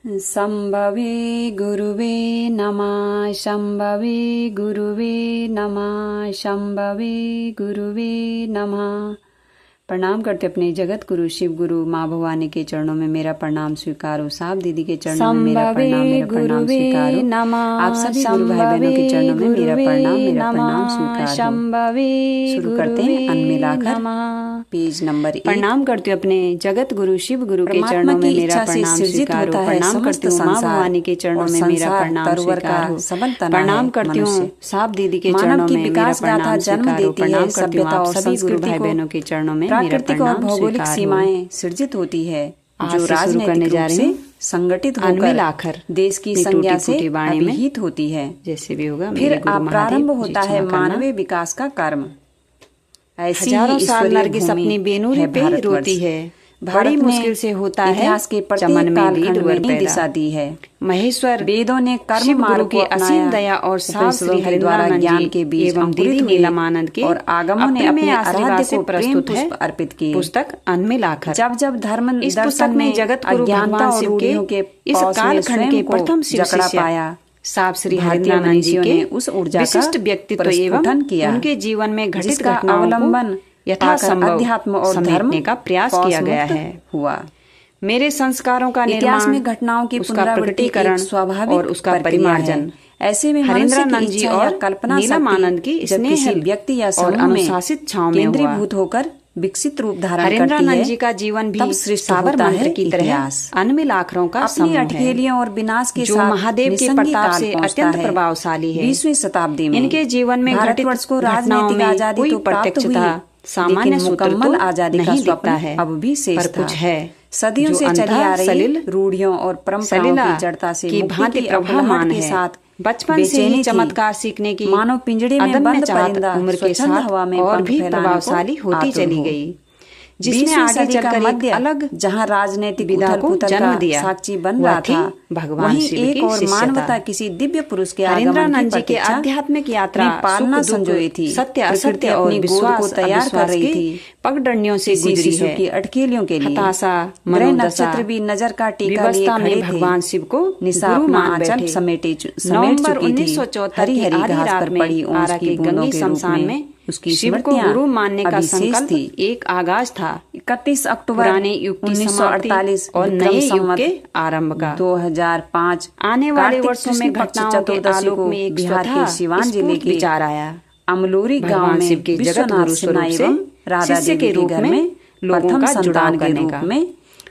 शंभवे गुरुवे नमः। शंभवे गुरुवे नमः। शंभवे गुरुवे नमः। प्रणाम करते अपने जगत गुरु शिव गुरु माँ भवानी के चरणों में मेरा प्रणाम स्वीकारो। साहब दीदी के चरणों में मेरा प्रणाम स्वीकारो। आप सभी गुरु भाई बहनों के चरणों में मेरा प्रणाम स्वीकारो। शुरू करते हैं अन्न मिलाकर पेज नंबर 1। प्रणाम करते अपने जगत गुरु शिव गुरु के चरणों में मेरा प्रणाम स्वीकारो। प्रणाम करती हूँ माँ भवानी के चरणों में मेरा प्रणाम स्वीकारो। प्रणाम करती हूँ साहब दीदी के चरणों में मेरा प्रणाम स्वीकारो। प्रणाम करती हूँ आप सभी गुरु भाई बहनों के चरणों में प्राकृतिक और भौगोलिक सीमाएं सृजित होती है जो राजनीतिक रूप से संगठित होकर देश की संज्ञा से अभिहित होती है। जैसे भी होगा फिर प्रारंभ होता है मानवीय विकास का कर्म। ऐसी हजारों साल नरगिस अपनी बेनूरी पे रोती है। बड़ी मुश्किल से होता है इतिहास के चमन में वीर दिशा दी है। महेश्वर वेदों ने कर्म मार्ग की असीम दया और साफ श्री हरिद्वारानंद ज्ञान के बीज एवं दीदी नीलमानंद के और आगमों ने अपने आराध्य को प्रस्तुत है अर्पित की पुस्तक अन्न मिलाकर। जब धर्म इस पुस्तक में जगत गुरु भगवान शिव के इस कालखंड के प्रथम शिष्य पाया। साफ श्री हरिद्वारानंद जी के उस ऊर्जा विशिष्ट व्यक्तित्व एवं उनके जीवन में घटित घटनाओं अवलंबन यथासंभव अध्यात्म और धर्म का प्रयास किया गया है हुआ। मेरे संस्कारों का इतिहास में घटनाओं की पुनरावृत्तिकरण स्वाभाविक और उसका परिमार्जन। ऐसे में हरिद्वारानंद जी और कल्पना नीलमानंद की स्नेह व्यक्ति या और अनुशासित छाव में केंद्रीभूत होकर विकसित रूप धारण करती है। हरिद्वारानंद जी का जीवन भी साबरमती की तरह अन्न मिलाकरों का अपनी अटखेलियों और विनाश के साथ महादेव के प्रताप से अत्यंत प्रभावशाली है। 20वीं शताब्दी में इनके जीवन में घटित को राजनीतिक आजादी तो प्रत्यक्ष था, सामान्य मुकम्मल आजादी का स्वप्न है अब भी शेष कुछ है। सदियों से चली आ रही रूढ़ियों और परंपराओं की जड़ता से की भांति प्रभावमान के साथ बचपन से ही चमत्कार सीखने की मानव पिंजड़े में बंद परिंदा उम्र के साथ हवा में और भी प्रभावशाली होती चली गई, जिसने आगे चलकर एक अलग जहां राजनीतिक विधा को जन्म दिया साक्षी बन रहा था भगवान शिव एक और मानवता किसी दिव्य पुरुष के हरिद्वारानंद जी के आध्यात्मिक यात्रा पालना संजोई थी। सत्य असत्य और विश्वास को तैयार कर रही थी। पगडंडियों से गुजरी है की अटकेलियों के लिए हताशा ग्रह नक्षत्र भी नजर का टीका लिए खड़े थे। भगवान शिव को निसाब आंचल समेट चुकी थी। हरी हरी घास पर पड़ी ओस की बूंदों के शमशान में उसकी शिव को गुरु मानने का संकल्प एक आगाज था। 31 अक्टूबर पुराने युग की 1948 और नए युग के आरंभ का 2005 आने वाले वर्षों में घटनाओं के आलोक में एक बिहार के सिवान जिले के विचार आया। अमलोरी गांव में शिव के जगत गुरु स्वरूप से राधा देवी के रूप में लोगों का जुड़ाव करने का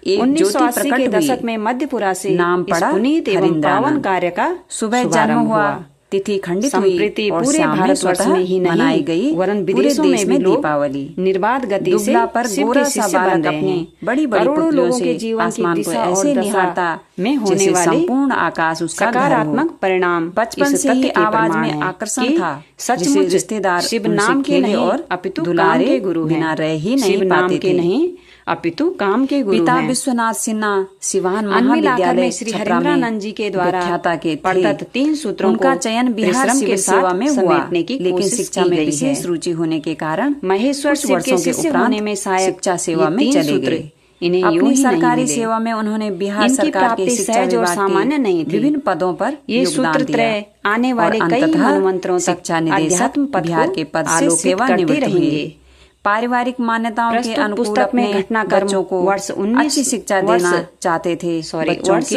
1980 के दशक में मध्यपुरा से नाम पड़ा पुनीत एवं पावन कार्य का सुबह जन्म हुआ। तिथि खंडित हुई और पूरे भारतवर्ष में ही मनाई गई वरन विदेशों में भी दीपावली निर्बाध गति से शिव के शिष्य बन रहे हैं। बड़ी बड़ी पुतलियों से आसमान को ऐसे निहारता में होने वाले संपूर्ण आकाश उसका सकारात्मक परिणाम। बचपन से ही आवाज में आकर्षण था। सचमुच रिश्तेदार शिव नाम के नहीं और अपितु दुलारे के गुरु बिना रह ही नहीं पाते थे। नहीं अपितु काम के गुरु पिता विश्वनाथ सिन्हा सिवान महाविद्यालय में श्री हरिद्वारानंद जी के द्वारा ख्याता के पढ़त 3 सूत्रों का चयन बिहार के सेवा में हुआ, लेकिन शिक्षा में विशेष रुचि होने के कारण महेश्वर वर्षों के उपरांत में शिक्षा सेवा में चले गए। इन्हें अपनी सरकारी सेवा में उन्होंने बिहार सरकार के शिक्षा विभाग सामान्य नहीं विभिन्न पदों पर ये सूत्र त्रय आने वाले कई मनवंतरों तक शिक्षा निदेशक बिहार के पद से सेवानिवृत्त रहेंगे। पारिवारिक मान्यताओं के अनुकूल अपने घटनाक्रमों को वर्ष 19 अच्छी शिक्षा देना चाहते थे। वर्ष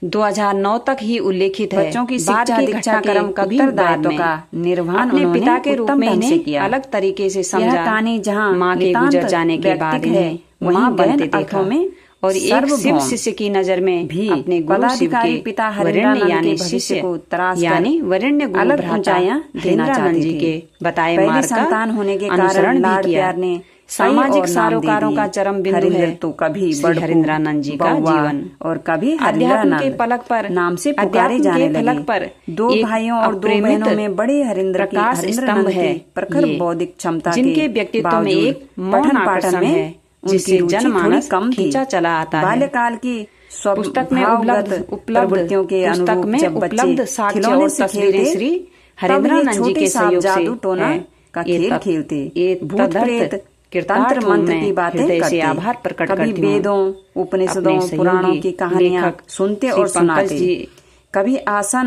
2009 तक ही उल्लेखित है। बच्चों की शिक्षा दीक्षा क्रम कभी दायित्व का निर्वहन अपने पिता के रूप में इन्हें अलग तरीके से समझा। कहानी जहाँ माँ के गुजर जाने के बाद है वहाँ बनते देखा में और एक शिव शिष्य की नजर में भी अपने गुरु शिव के पिता हरिद्वारानंद यानी शिष्य को तराश यानी वरेण्य अलग ऊंचाइयां देना चाहते जी के बताए मार्ग का संतान होने के कारण लाड प्यार ने सामाजिक सरोकारों का चरम बिंदु है। तो कभी हरिद्वारानंद जी का जीवन और कभी हरिद्वारानंद के पलक पर नाम से पुकारे जाने लगे। पर 2 भाइयों और 2 बहनों में बड़े हरिद्वार स्तंभ है प्रखर बौद्धिक क्षमता जिनके व्यक्तित्व में एक पठन पाठन में जिससे जनमानस कम खींचा चला आता है। बाल्यकाल की पुस्तक में उपलब्ध प्रवृत्तियों के अनुरूप जब बच्चे साक्ष्य और तस्वीरें श्री हरिद्वारानंद जी के सहयोग से टोना का खेल खेलते, भूत प्रेत तंत्र मंत्र की बातें करते, आभार प्रकट करती हूँ। कभी वेदों, उपनिषदों, पुराणों की कहानियां सुनते और सुनाते, कभी आसन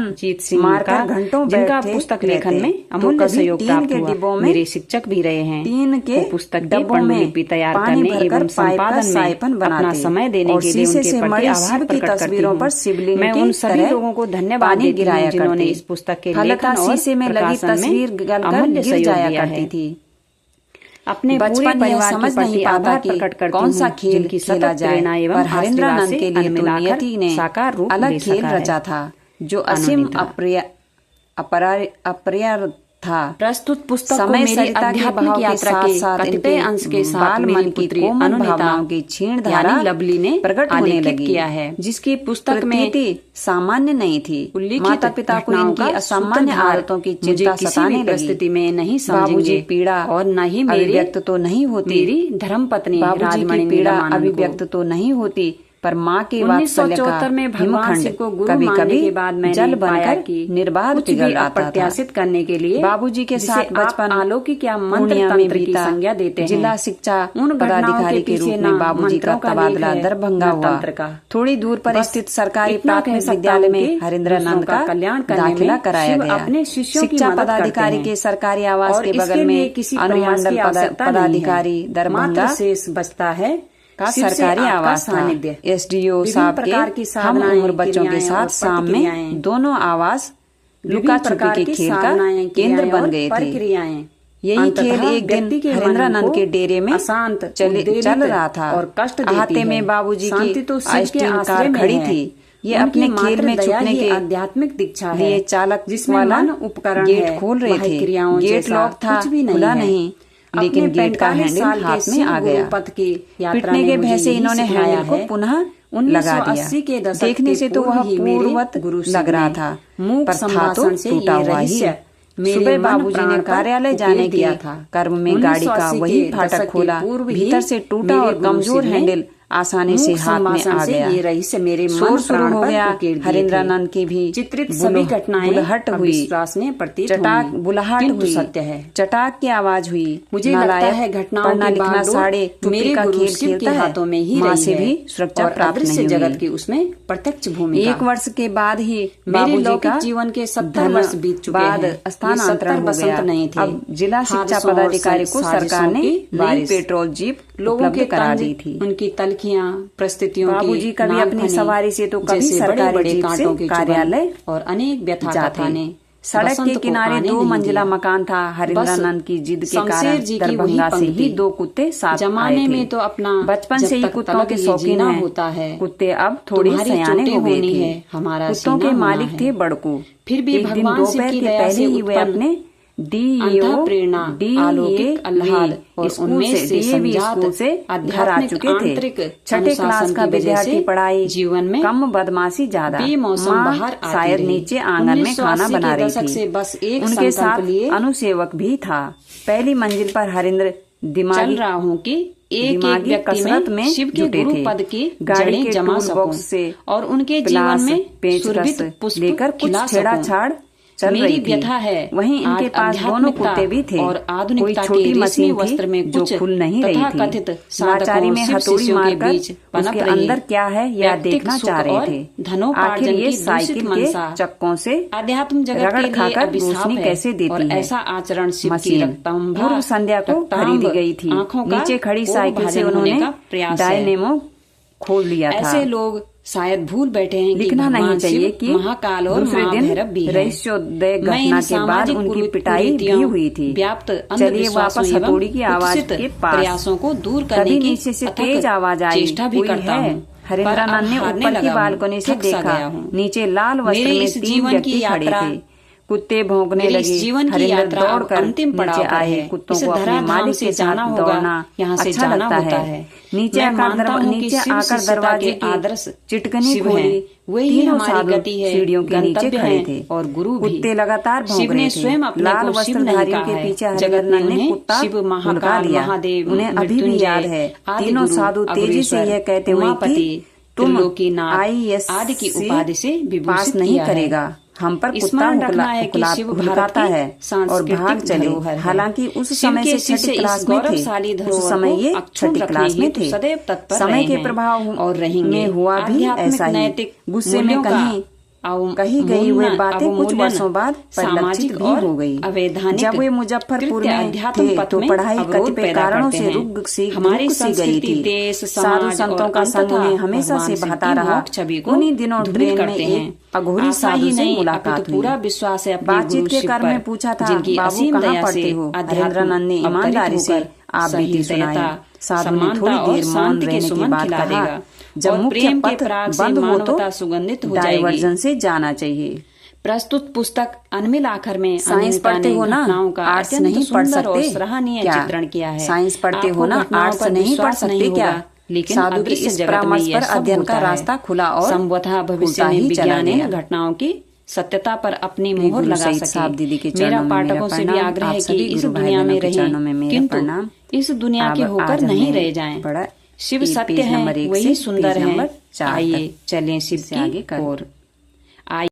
मारकर घंटों बैठे पुस्तक लेखन में अमूल्य सहयोग प्राप्त हुआ। मेरे शिक्षक भी रहे हैं। टीन के पुस्तक के पांडुलिपि तैयार करने एवं संपादन में अपना समय देने के लिए उनके प्रति आभार प्रकट करती हूँ। मैं उन सभी लोगों को धन्यवाद देती हूँ जिन्होंने इस पुस्तक के लेखन और प्रकाशन में अमूल्य सहयोग दिया है। अपने पूरे परिवार के प्रति आभार प्रकट करती हूँ, कौन सा खेल खेला जाए, पर हरेंद्रानंद के लिए तो नियति ने साकार रूप अलग खेल रचा था जो असीम अप्रिय था। प्रस्तुत पुस्तक समय मेरी अध्यात्मिक यात्रा के कतिपय अंश के साथ मन की कोमल भावनाओं की क्षीण धारा लवली ने प्रकट होने लगी किया है, जिसकी पुस्तक में सामान्य नहीं थी। माता पिता को इनकी असामान्य आदतों की चिंता सताने लगी। परिस्थिति में नहीं समझेंगे। बाबूजी पीड़ा और न ही अभिव्यक्त तो नहीं होती, मेरी धर्मपत्नी बाबूजी की पीड़ा अभिव्यक्त तो नहीं होती, पर माँ के वात्सल्य का में भगवान शिव को गुरु मानने के बाद मैंने जल बनकर निर्बाध पिघल रहा था। प्रत्याशित करने के लिए बाबूजी के साथ बचपन अलौकिक या मंत्र तंत्र की संज्ञा देते हैं। जिला शिक्षा पदाधिकारी के रूप में बाबूजी का तबादला दरभंगा हुआ। थोड़ी दूर पर स्थित सरकारी प्राथमिक विद्यालय में हरेंद्रानंद का दाखिला कराया गया। अपने शिष्यों की शिक्षा पदाधिकारी के सरकारी आवास के बगल में अनुमंडल पदाधिकारी दरभंगा शेष बचता है का सरकारी आवास था। एसडीओ साहब के हम उम्र बच्चों के साथ शाम में दोनों आवास लुका छुपी के खेल का केंद्र बन गए थे। यही खेल एक दिन हरेंद्रानंद के डेरे में चल रहा था और कष्ट अहाते में बाबूजी की आइसक्रीम कार खड़ी थी। ये अपने खेल में छुपने के आध्यात्मिक दीक्षा है। ये चालक वाला उपकरण गेट खोल रहे थे। गेट लॉक था, खुला नहीं, लेकिन गेट का हैंडल हाथ में आ गया। पिटने के भय से इन्होंने हैंडल को पुनः लगा दिया। देखने से तो वह पूर्ववत लग रहा था, पर था तो टूटा हुआ ही। सुबह बाबूजी ने कार्यालय जाने किया था। कर्म में गाड़ी का वही फाटक खोला, भीतर से टूटा और कमजोर हैंडल आसानी से हाथ में आ गया। ये रहस्य मेरे शोर शुरू हो गया। हरेंद्रानंद की भी चित्रित सभी घटनाएं बुलहट हुई, विश्वास में प्रतीत चटाक बुलहट हुई, सत्य है। चटाक की आवाज हुई। मुझे लगता है घटनाओं पढ़ना लिखना साढ़े मेरे का खेल खेलता है, हाथों में ही माँ से भी सुरक्षा प्राप्त नहीं जगत की उसमें प्रत्यक्ष भूमिका। 1 वर्ष के बाद ही बाबूजी का जीवन के 70 वर्ष बीत चुके हैं। स्थानांतरण हो गया। नहीं थे। अब जिला शिक्षा पदाधिकारी को सरकार ने नई पेट्रोल जीप उपलब्ध करा दी थी। उनकी तलखियां परिस्थितियों बाबूजी कभी अपनी सवारी से तो कभी सरकारी जीप से कार्यालय और अनेक व्यथा कथाने। सड़क के किनारे 2 मंजिला मकान था। हरेंद्रानंद की जिद के कारण दरभंगा से ही 2 कुत्ते साथ जमाने में तो अपना बचपन से ही कुत्तों के शौकीन होता है। कुत्ते अब थोड़ी सयाने हो गए थे। हमारा कुत्तों के मालिक थे बड़कू। फिर भी भगवान दोपहर के पहले ही वे अपने प्रेरणा अलौकिक आह्लाद और उनमें से स्कूल से घर आ चुके थे। 6ठी क्लास का विद्यार्थी पढ़ाई जीवन में कम, बदमाशी ज्यादा। माँ शायद नीचे आंगन में खाना बना रही थी। बस एक उनके साथ अनुसेवक भी था। पहली मंजिल पर हरेंद्र दिमागी रहा हूँ कि एक कसरत में शिव के गुरु पद की गाड़ी के जमा बॉक्स से और उनके जीवन में पेचकस लेकर कुछ छेड़ाछाड़ चल मेरी रही व्यथा है। वहीं इनके पास दोनों कुत्ते भी थे और आधुनिकता कोई छोटी मशीन वस्त्र में जो खुल नहीं रही थी। लाचारी में हथौड़ी मारकर उसके अंदर क्या है यह देखना चाह रहे थे। आखिर ये साइकिल के चक्कों से अध्यात्म जगत रगड़ खाकर रोशनी कैसे देती है। ऐसा आचरण मशीन पूर्व संध्या को खरीदी गई थी। नीचे खड़ी साइकिल से उन्होंने डायनेमो खोल लिया था। ऐसे लोग शायद भूल बैठे हैं लिखना नहीं चाहिए कि महाकाल और दूसरे दिन रईसोदय घटना के बाद उनकी पिटाई भी हुई थी। चलिए वापस हथौड़ी की आवाज के पास प्रयासों को दूर करने की नीचे से तेज आवाज आई। चेष्टा भी करता हूँ। हरेंद्रानंद ने ऊपर की बालकनी से देखा। नीचे लाल वस्त्र में 3 व्यक्ति खड़े थे। कुत्ते भौंकने लगे। हरेंद्र दौड़ कर नीचे आए। कुत्तों को अपने मालिक के साथ दौड़ना अच्छा लगता है। नीचे आकर दरवाजे की चिटकनी खोली। तीनों साधु सीढ़ियों के नीचे खड़े थे और गुरु भी। कुत्ते लगातार भौंक रहे थे। लाल वस्त्रधारियों के पीछे हरेंद्रनाथ ने कुत्ता भुनका दिया। उन्हें अभी भी याद है। तीनों साधु तेजी से यह कहते हुए कि तुम IAS आदि की उपाधि से पास नहीं करेगा। हम पर कुत्ता हुकलाता है और भाग चले। हालांकि उस समय से छठी क्लास में थे, उस समय ये छठी क्लास में थे। समय के प्रभाव और में हुआ भी ऐसा ही। गुस्से में कही गई हुई बातें कुछ वर्षों बाद परिलक्षित भी हो गई। जब वे मुजफ्फरपुर में थे तो पढ़ाई कतिपय कारणों से रुक सी गई थी। साधु संतों का संग उन्हें हमेशा से बहता रहा। उन्हीं दिनों ट्रेन में एक अघोरी साधु से मुलाकात हुई। बातचीत के क्रम में पूछा था, बाबू कहाँ पढ़ते हो? हरेंद्रानंद ने ईमानदारी से आप बीती सुनाई। साधु ने थोड़ी देर मौन रहने के बाद कहा, जब मुख्य पथ बंद हो तो डाइवर्जन से जाना चाहिए। प्रस्तुत पुस्तक अनमिल आखर में साइंस पढ़ते हो ना, आर्ट्स नहीं पढ़ सकते क्या? चित्रण किया है। साइंस पढ़ते हो ना, आर्ट्स नहीं पढ़ सकते क्या? लेकिन साधु के इस परामर्श पर अध्ययन का रास्ता खुला और संभवतः भविष्य में विज्ञान घटनाओं की सत्यता पर अपनी मोहर लगा सके। मेरा पाठकों से भी आग्रह है कि इस दुनिया में रहें, किंतु इस दुनिया के होकर नहीं रह जाएं। शिव सत्य है, वही सुंदर है। आइए चलें शिव की ओर।